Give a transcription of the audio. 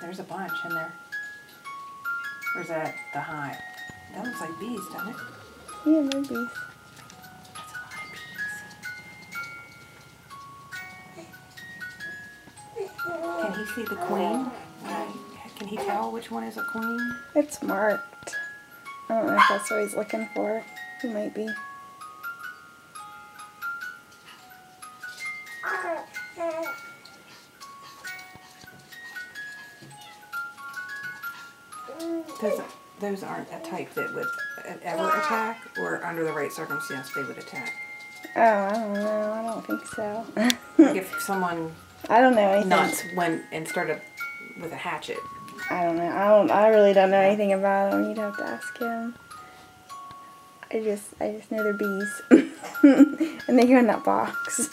There's a bunch in there. Or is that the hive? That looks like bees, doesn't it? Yeah, they're bees. That's a lot of bees. Can he see the queen? Can he tell which one is a queen? It's marked. I don't know if that's what he's looking for. He might be. Those aren't a type that would ever attack, or under the right circumstance they would attack. Oh, I don't know. I don't think so. Like if someone I don't know anything. nuts went and started with a hatchet. I don't know. I really don't know anything about him. You'd have to ask him. I just know they're bees. And they go in that box.